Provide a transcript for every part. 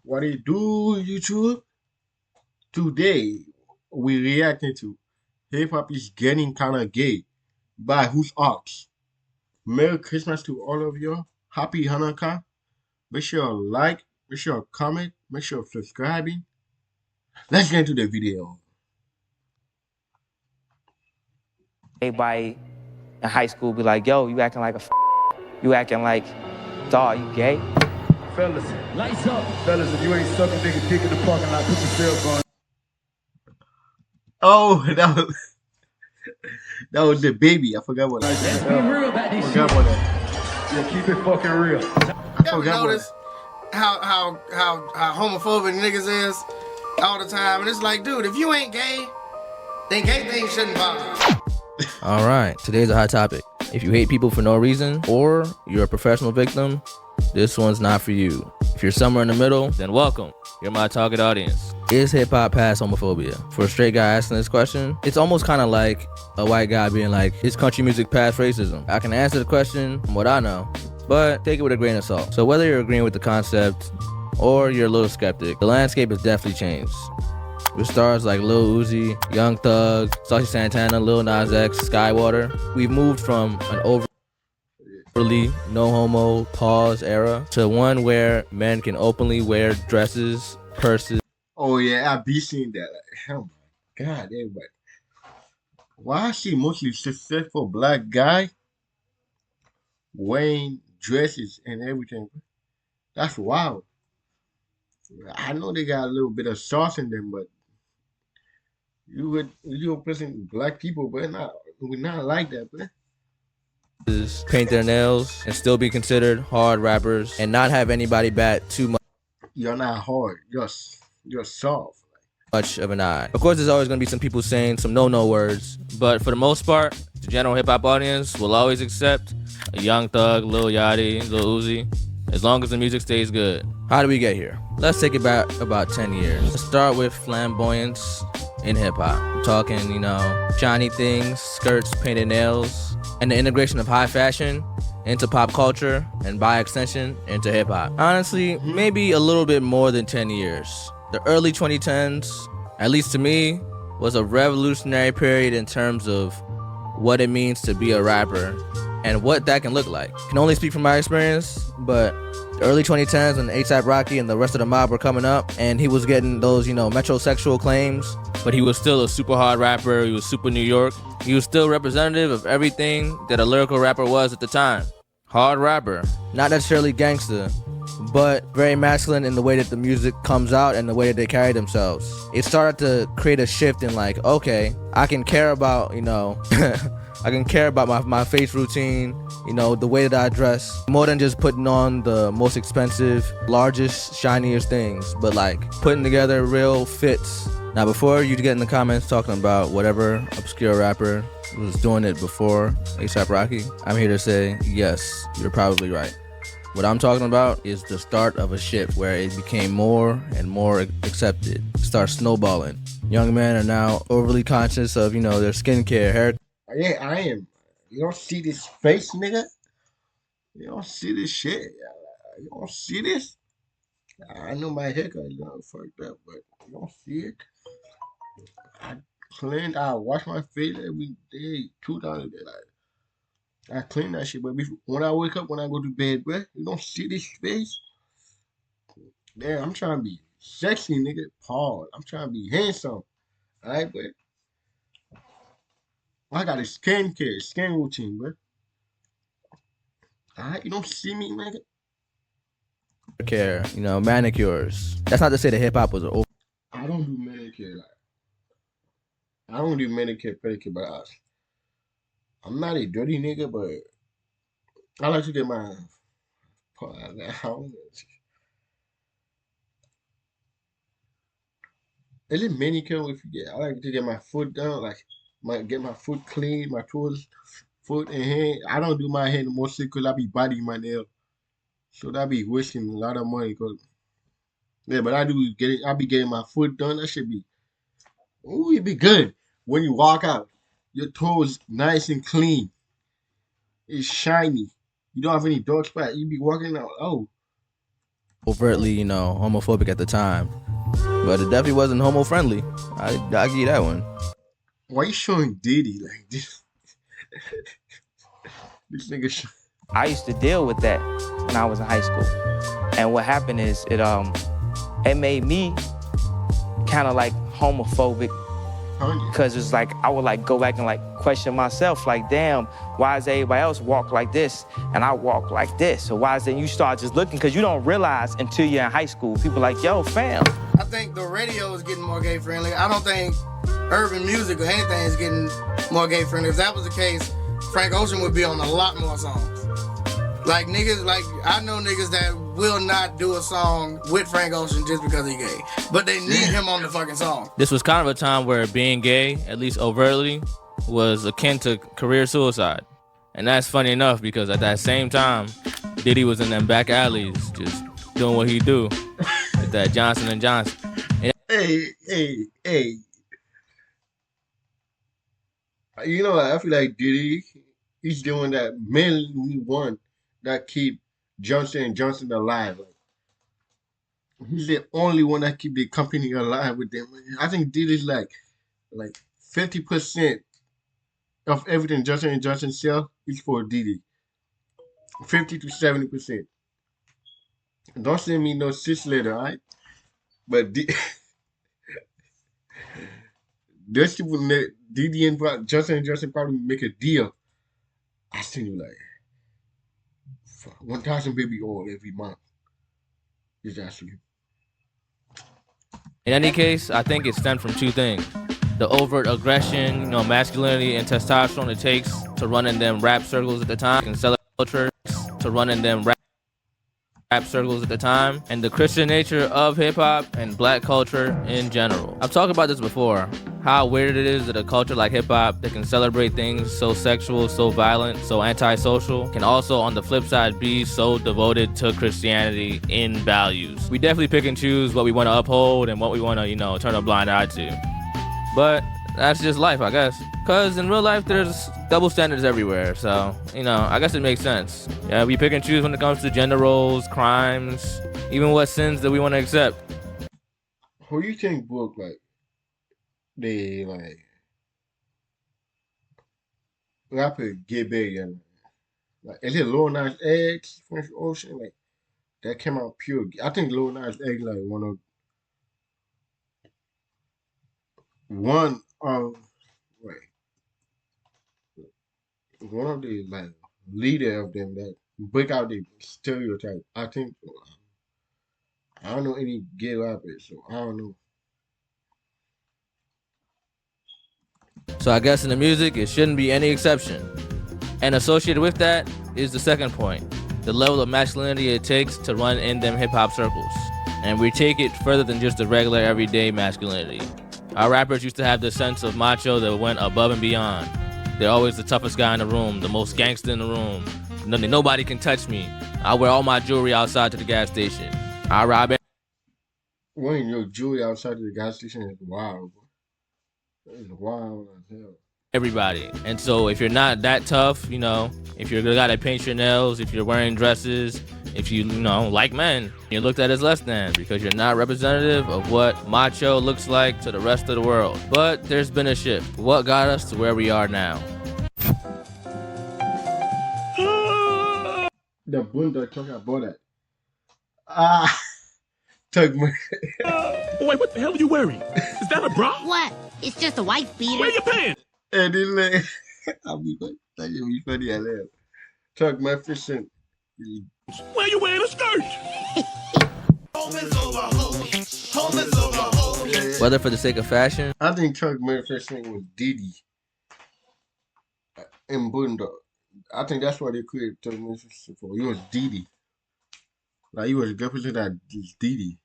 What it do, YouTube? Today, we reacting to hip hop is getting kind of gay by Who's Ox. Merry Christmas to all of you. Happy Hanukkah. Make sure you like, make sure you comment, make sure you're subscribing. Let's get into the video. Everybody in high school be like, yo, you acting like you acting like, dawg, you gay? Fellas, lights up. Fellas, if you ain't sucking nigga dick in the parking lot, put yourself on. Oh, that was the baby. I forgot what Let's that. be real about this Forgot shit. what that. Yeah, keep it fucking real. I You ever forgot what. notice how homophobic niggas is all the time? And it's like, dude, if you ain't gay, then gay things shouldn't bother you. All right, today's a hot topic. If you hate people for no reason or you're a professional victim, this one's not for you. If you're somewhere in the middle, then welcome. You're my target audience. Is hip hop past homophobia? For a straight guy asking this question, it's almost kind of like a white guy being like, is country music past racism? I can answer the question from what I know, but take it with a grain of salt. So whether you're agreeing with the concept or you're a little skeptic, the landscape has definitely changed. With stars like Lil Uzi, Young Thug, Saucy Santana, Lil Nas X, Skywater, we've moved from an overly no homo pause era to one where men can openly wear dresses, purses. Oh yeah, I be seeing that. Like, oh my God, everybody. Why I see mostly successful black guy wearing dresses and everything? That's wild. I know they got a little bit of sauce in them, but you represent black people, but we're not like that, man. Paint their nails and still be considered hard rappers and not have anybody bat too You're not hard. You're soft. much of an eye. Of course, there's always going to be some people saying some no words, but for the most part, the general hip-hop audience will always accept a Young Thug, Lil Yachty, Lil Uzi, as long as the music stays good. How do we get here? Let's take it back about 10 years. Let's start with flamboyance in hip-hop. I'm talking, shiny things, skirts, painted nails, and the integration of high fashion into pop culture and by extension into hip-hop. Honestly, maybe a little bit more than 10 years. The early 2010s, at least to me, was a revolutionary period in terms of what it means to be a rapper and what that can look like. I can only speak from my experience, but the early 2010s when A$AP Rocky and the rest of the mob were coming up and he was getting those, metrosexual claims, but he was still a super hard rapper. He was super New York. He was still representative of everything that a lyrical rapper was at the time. Hard rapper, not necessarily gangster, but very masculine in the way that the music comes out and the way that they carry themselves. It started to create a shift in like, okay, I can care about, I can care about my face routine, the way that I dress, more than just putting on the most expensive, largest, shiniest things, but like putting together real fits. Now, before you get in the comments talking about whatever obscure rapper was doing it before A$AP Rocky, I'm here to say, yes, you're probably right. What I'm talking about is the start of a shift where it became more and more accepted. Start snowballing. Young men are now overly conscious of, their skincare, hair. Yeah, I am. You don't see this face, nigga. You don't see this shit. You don't see this. I know my haircut is not fucked up, but you don't see it. I clean. I wash my face every day, 2 times a day. Like, I clean that shit, but when I wake up, when I go to bed, bro, you don't see this face. Damn, I'm trying to be sexy, nigga. Pause. I'm trying to be handsome. Alright, but I got a skin routine, bro. Alright, you don't see me, nigga. Care, manicures. That's not to say that hip hop was over. I don't do manicure. Like, I don't do manicure, pedicure, but I'm not a dirty nigga, but I like to get my. Is it manicure if you get? I like to get my foot done, like get my foot clean, my toes, foot and hand. I don't do my hand mostly because I be biting my nail, so that be wasting a lot of money. Cause yeah, but I be getting my foot done. That should be, ooh, it be good when you walk out. Your toes nice and clean. It's shiny. You don't have any dark spot. You be walking out. Oh, overtly, homophobic at the time. But it definitely wasn't homo-friendly. I'll give you that one. Why you showing Diddy like this? This nigga. I used to deal with that when I was in high school. And what happened is it made me kind of like homophobic, because it's like I would like go back and like question myself, like, damn, why does everybody else walk like this and I walk like this? So why is then you start just looking, because you don't realize until you're in high school, people like, yo, fam. I think the radio is getting more gay friendly. I don't think urban music or anything is getting more gay friendly. If that was the case, Frank Ocean would be on a lot more songs. Like niggas, like I know niggas that will not do a song with Frank Ocean just because he gay, but they need him on the fucking song. This was kind of a time where being gay, at least overtly, was akin to career suicide. And that's funny enough, because at that same time, Diddy was in them back alleys just doing what he do with that Johnson & Johnson. And Hey. You know what? I feel like Diddy, he's doing that mainly one that keep Johnson & Johnson alive. Like, he's the only one that keep the company alive with them. I think Diddy's like 50% of everything Johnson & Johnson sell is for Diddy. 50 to 70%. Don't send me no sis later, alright? But those people, Diddy and Johnson & Johnson probably make a deal. I send you like 1,000 baby oil every month. Is actually. in any case, I think it stemmed from two things. The overt aggression, masculinity and testosterone it takes to run in them rap circles at the time, and cellar culture to run in them rap circles at the time, and the Christian nature of hip-hop and black culture in general. I've talked about this before, how weird it is that a culture like hip-hop that can celebrate things so sexual, so violent, so antisocial, can also on the flip side be so devoted to Christianity in values. We definitely pick and choose what we want to uphold and what we want to, turn a blind eye to. But that's just life, I guess. Because in real life, there's double standards everywhere. So, I guess it makes sense. Yeah, we pick and choose when it comes to gender roles, crimes, even what sins that we want to accept. Who you think book they rapper get big and is it Lil Nas X, Frank Ocean, that came out pure? I think Lil Nas X one of the leader of them that break out the stereotype. I think I don't know any gay rappers, so I don't know. So I guess in the music, it shouldn't be any exception. And associated with that is the second point, the level of masculinity it takes to run in them hip-hop circles. And we take it further than just the regular everyday masculinity. Our rappers used to have this sense of macho that went above and beyond. They're always the toughest guy in the room, the most gangster in the room. Nobody can touch me. I wear all my jewelry outside to the gas station. I rob Wearing your jewelry outside of the gas station is wild, bro. That is wild as hell. everybody. And so if you're not that tough, if you're the guy that paints your nails, if you're wearing dresses, if you like men, you're looked at as less than because you're not representative of what macho looks like to the rest of the world. But there's been a shift. What got us to where we are now? The bunda talking about that. Tug me. Wait, what the hell are you wearing? Is that a bra? What? It's just a wife beater. Where are your pants? And then like, I'll be like, that should be funny. I laugh. Tug my fishing. Why are you wearing a skirt? Whether for the sake of fashion, I think Tug my fishing was Diddy and Bunda. I think that's why they created Tug my fishing for. He was Diddy. Like he was representing that Diddy.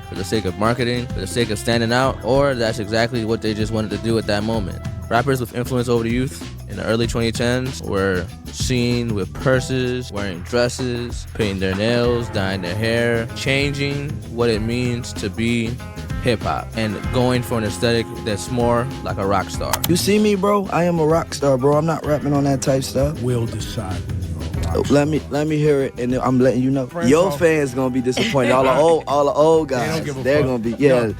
for the sake of marketing, for the sake of standing out, or that's exactly what they just wanted to do at that moment. Rappers with influence over the youth in the early 2010s were seen with purses, wearing dresses, painting their nails, dyeing their hair, changing what it means to be hip-hop and going for an aesthetic that's more like a rock star. You see me, bro? I am a rock star, bro. I'm not rapping on that type stuff. Well decided. Let me hear it, and I'm letting you know. Your fans gonna be disappointed. All the old guys, they're gonna be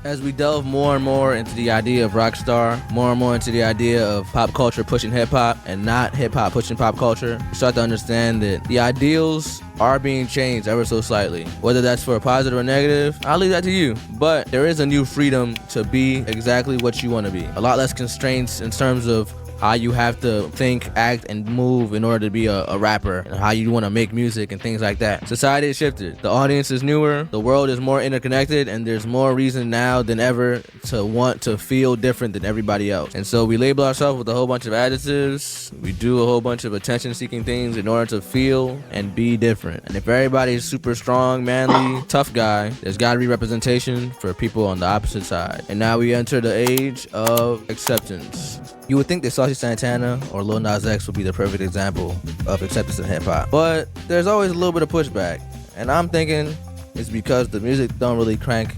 As we delve more and more into the idea of Rockstar, more and more into the idea of pop culture pushing hip hop and not hip hop pushing pop culture, we start to understand that the ideals are being changed ever so slightly. Whether that's for a positive or negative, I'll leave that to you. But there is a new freedom to be exactly what you want to be. A lot less constraints in terms of how you have to think, act, and move in order to be a rapper, and how you want to make music and things like that. Society has shifted. The audience is newer. The world is more interconnected, and there's more reason now than ever to want to feel different than everybody else. And so we label ourselves with a whole bunch of adjectives. We do a whole bunch of attention-seeking things in order to feel and be different. And if everybody's super strong, manly, tough guy, there's got to be representation for people on the opposite side. And now we enter the age of acceptance. You would think that Saucy Santana or Lil Nas X would be the perfect example of acceptance in hip-hop. But there's always a little bit of pushback. And I'm thinking it's because the music don't really crank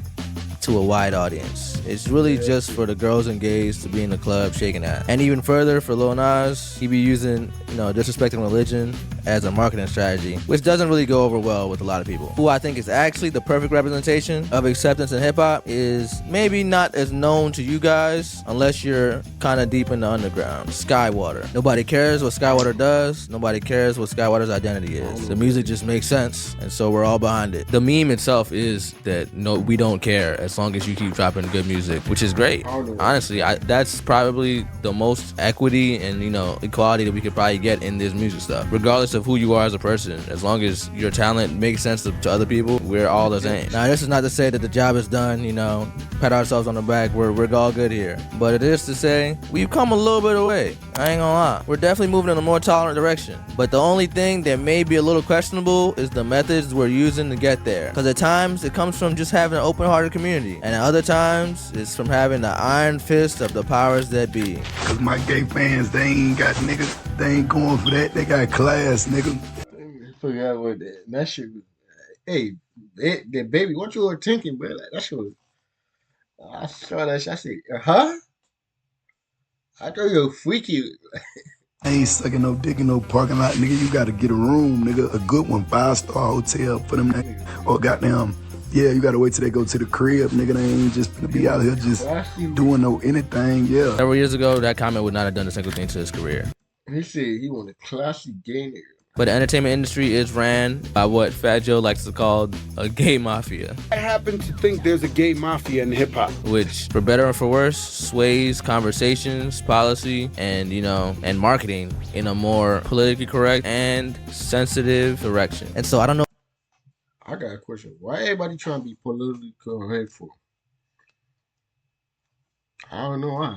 to a wide audience. It's really just for the girls and gays to be in the club shaking ass. And even further, for Lil Nas, he be using, disrespecting religion as a marketing strategy, which doesn't really go over well with a lot of people. Who I think is actually the perfect representation of acceptance in hip-hop is maybe not as known to you guys unless you're kind of deep in the underground. Skywater. Nobody cares what Skywater does. Nobody cares what Skywater's identity is. The music just makes sense, and so we're all behind it. The meme itself is that we don't care as long as you keep dropping good music, which is great. Honestly, that's probably the most equity and equality that we could probably get in this music stuff, regardless of who you are as a person. As long as your talent makes sense to other people, we're all the same. Now, this is not to say that the job is done, pat ourselves on the back, we're all good here. But it is to say, we've come a little bit away. I ain't gonna lie. We're definitely moving in a more tolerant direction. But the only thing that may be a little questionable is the methods we're using to get there. Because at times, it comes from just having an open-hearted community. And at other times, it's from having the iron fist of the powers that be. Cause my gay fans, they ain't got niggas, they ain't going for that, they got class, nigga. I forgot what that shit was. Hey, that baby, what you were thinking, bro? Like, that shit was, I saw that shit, I said, huh? I thought you were freaky. I ain't sucking no dick in no parking lot, nigga. You gotta get a room, nigga, a good one, 5-star hotel for them niggas. Or goddamn, yeah, you gotta wait till they go to the crib, nigga. They ain't just gonna be out here just doing no anything, yeah. Several years ago, that comment would not have done a single thing to his career. He said he wanted a classy gay nigga. But the entertainment industry is ran by what Fat Joe likes to call a gay mafia. I happen to think there's a gay mafia in hip-hop. Which, for better or for worse, sways conversations, policy, and, and marketing in a more politically correct and sensitive direction. And so I don't know. I got a question. Why everybody trying to be politically correct for? I don't know why.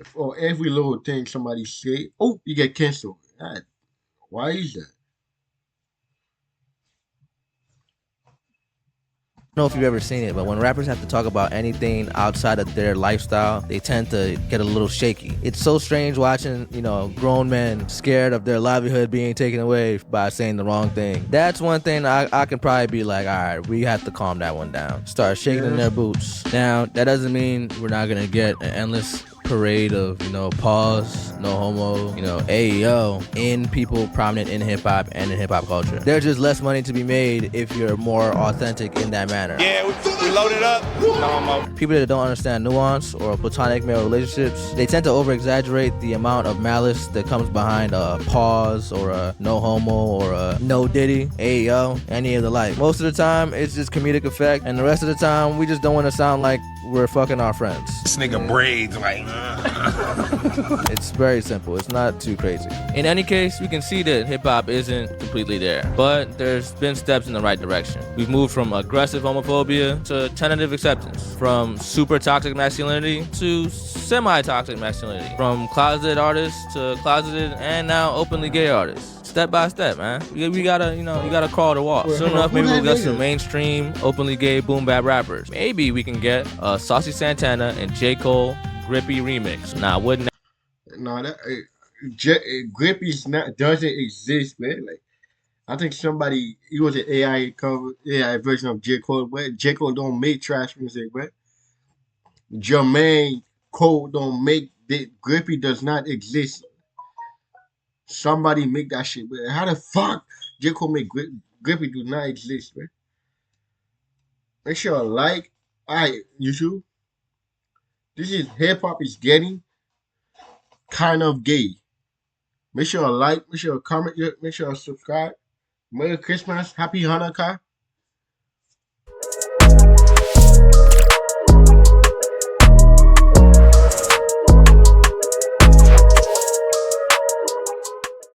For every little thing somebody say, oh, you get canceled. Why is that? I don't know if you've ever seen it, but when rappers have to talk about anything outside of their lifestyle, they tend to get a little shaky. It's so strange watching, grown men scared of their livelihood being taken away by saying the wrong thing. That's one thing I can probably be like, all right, we have to calm that one down. Start shaking in their boots. Now, that doesn't mean we're not going to get an endless parade of, pause, no homo, AEO in people prominent in hip-hop and in hip-hop culture. There's just less money to be made if you're more authentic in that manner. Yeah, we loaded up. No homo. People that don't understand nuance or platonic male relationships, they tend to over-exaggerate the amount of malice that comes behind a pause or a no homo or a no diddy, AEO, any of the like. Most of the time, it's just comedic effect, and the rest of the time, we just don't want to sound like we're fucking our friends. This nigga braids like. It's very simple. It's not too crazy. In any case, we can see that hip-hop isn't completely there, but there's been steps in the right direction. We've moved from aggressive homophobia to tentative acceptance, from super toxic masculinity to semi-toxic masculinity, from closeted artists to closeted and now openly gay artists. Step by step, man. We gotta, you gotta crawl the walk. Soon enough, maybe we'll get some mainstream, openly gay boom bap rappers. Maybe we can get a Saucy Santana and J. Cole Grippy remix. Nah, wouldn't. No, that Grippy's not doesn't exist, man. Like, I think somebody it was an AI version of J. Cole, but J. Cole don't make trash music, but Jermaine Cole don't make that. Grippy does not exist. Somebody make that shit, man. How the fuck J. Cole make Grippy do not exist, man? Make sure you like. Alright, YouTube. This is hip hop is getting kind of gay. Make sure you like, make sure you comment, make sure you subscribe. Merry Christmas, Happy Hanukkah.